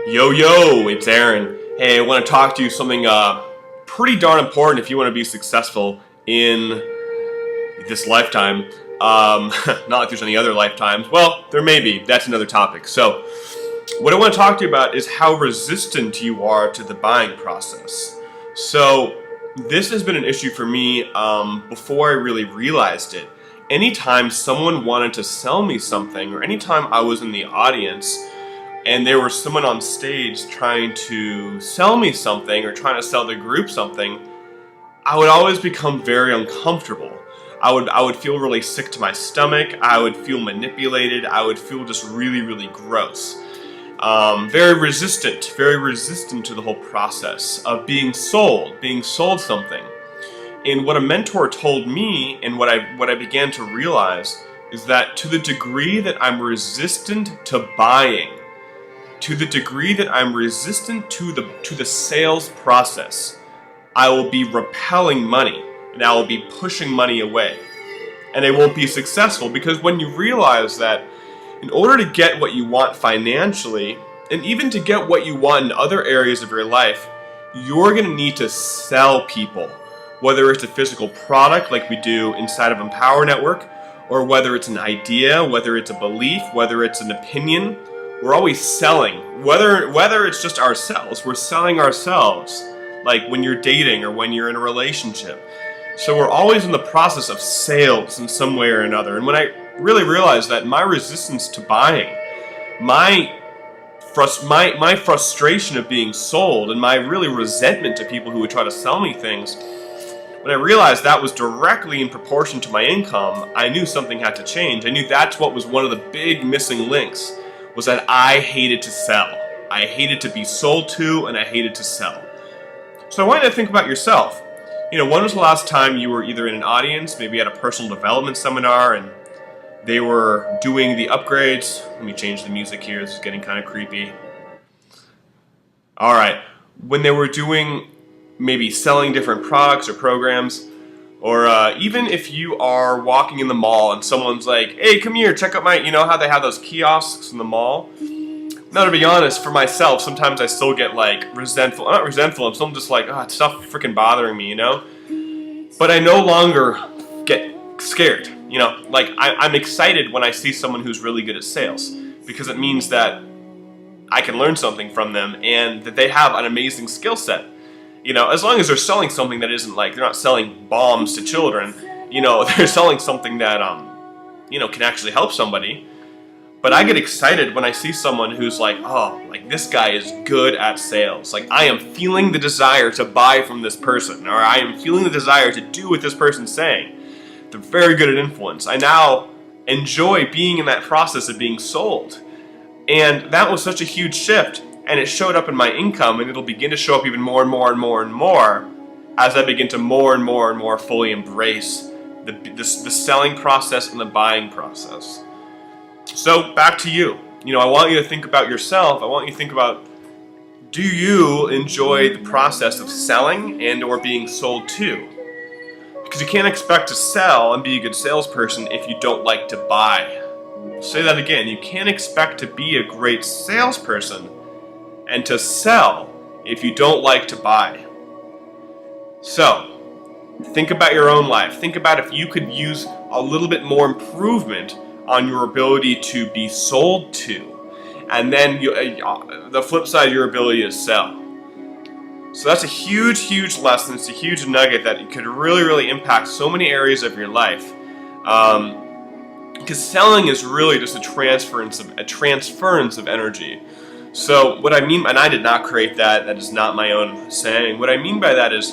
Yo, it's Aaron. Hey, I want to talk to you something pretty darn important if you want to be successful in this lifetime. Not like there's any other lifetimes. Well, there may be. That's another topic. So, what I want to talk to you about is how resistant you are to the buying process. So, this has been an issue for me before I really realized it. Anytime someone wanted to sell me something, or anytime I was in the audience, and there was someone on stage trying to sell me something or trying to sell the group something, I would always become very uncomfortable. I would feel really sick to my stomach. I would feel manipulated. I would feel just really gross. Very resistant to the whole process of being sold something. And what a mentor told me, and what I began to realize, is that to the degree that I'm resistant to buying, to the degree that I'm resistant to the sales process, I will be repelling money, and I will be pushing money away. And I won't be successful, because when you realize that in order to get what you want financially, and even to get what you want in other areas of your life, you're going to need to sell people. Whether it's a physical product like we do inside of Empower Network, or whether it's an idea, whether it's a belief, whether it's an opinion, we're always selling. Whether it's just ourselves, we're selling ourselves. Like when you're dating or when you're in a relationship. So we're always in the process of sales in some way or another. And when I really realized that my resistance to buying, my frustration of being sold, and my really resentment to people who would try to sell me things, when I realized that was directly in proportion to my income, I knew something had to change. I knew that's what was one of the big missing links, was that I hated to sell. I hated to be sold to, and I hated to sell. So I want you to think about yourself. When was the last time you were either in an audience, maybe at a personal development seminar, and they were doing the upgrades? Let me change the music here, this is getting kind of creepy. Alright, when they were doing maybe selling different products or programs, or even if you are walking in the mall and someone's like, hey, come here, check out my, how they have those kiosks in the mall? Now, to be honest, for myself, sometimes I still get like resentful. I'm not resentful, I'm still just like, it's not freaking bothering me, But I no longer get scared, Like I'm excited when I see someone who's really good at sales, because it means that I can learn something from them and that they have an amazing skill set. As long as they're selling something that isn't like, they're not selling bombs to children, they're selling something that, can actually help somebody. But I get excited when I see someone who's like, this guy is good at sales. Like, I am feeling the desire to buy from this person, or I am feeling the desire to do what this person's saying. They're very good at influence. I now enjoy being in that process of being sold. And that was such a huge shift. And it showed up in my income, and it'll begin to show up even more and more as I begin to more and more fully embrace the selling process and the buying process. So back to you. I want you to think about yourself. I want you to think about, do you enjoy the process of selling and or being sold to? Because you can't expect to sell and be a good salesperson if you don't like to buy. I'll say that again. You can't expect to be a great salesperson and to sell if you don't like to buy. So, think about your own life. Think about if you could use a little bit more improvement on your ability to be sold to, and then the flip side of your ability to sell. So that's a huge lesson. It's a huge nugget that could really impact so many areas of your life. Because selling is really just a transference of energy. So what I mean, and I did not create that, that is not my own saying. What I mean by that is,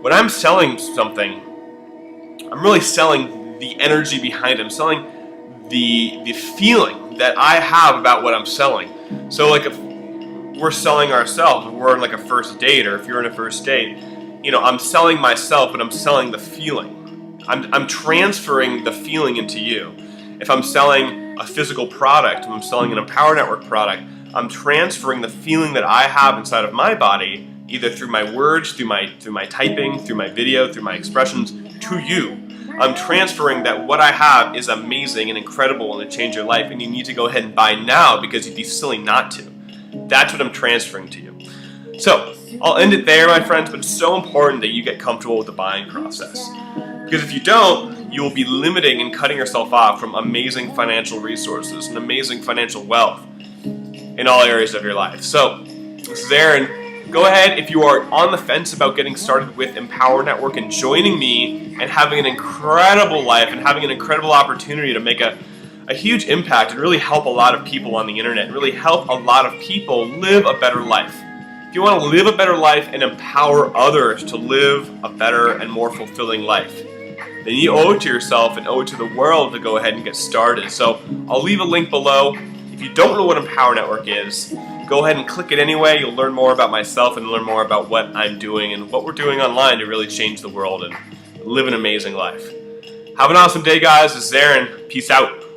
when I'm selling something, I'm really selling the energy behind it. I'm selling the feeling that I have about what I'm selling. So like if we're selling ourselves, if we're on like a first date, or if you're in a first date, I'm selling myself, but I'm selling the feeling. I'm transferring the feeling into you. If I'm selling a physical product, if I'm selling an Empower Network product, I'm transferring the feeling that I have inside of my body, either through my words, through my typing, through my video, through my expressions, to you. I'm transferring that what I have is amazing and incredible and it'll change your life, and you need to go ahead and buy now because you'd be silly not to. That's what I'm transferring to you. So I'll end it there, my friends, but it's so important that you get comfortable with the buying process. Because if you don't, you will be limiting and cutting yourself off from amazing financial resources and amazing financial wealth in all areas of your life. So this is Aaron. Go ahead, if you are on the fence about getting started with Empower Network and joining me and having an incredible life and having an incredible opportunity to make a huge impact and really help a lot of people on the internet and really help a lot of people live a better life. If you want to live a better life and empower others to live a better and more fulfilling life, then you owe it to yourself and owe it to the world to go ahead and get started. So I'll leave a link below. If you don't know what Empower Network is, go ahead and click it anyway. You'll learn more about myself and learn more about what I'm doing and what we're doing online to really change the world and live an amazing life. Have an awesome day, guys. This is Aaron. Peace out.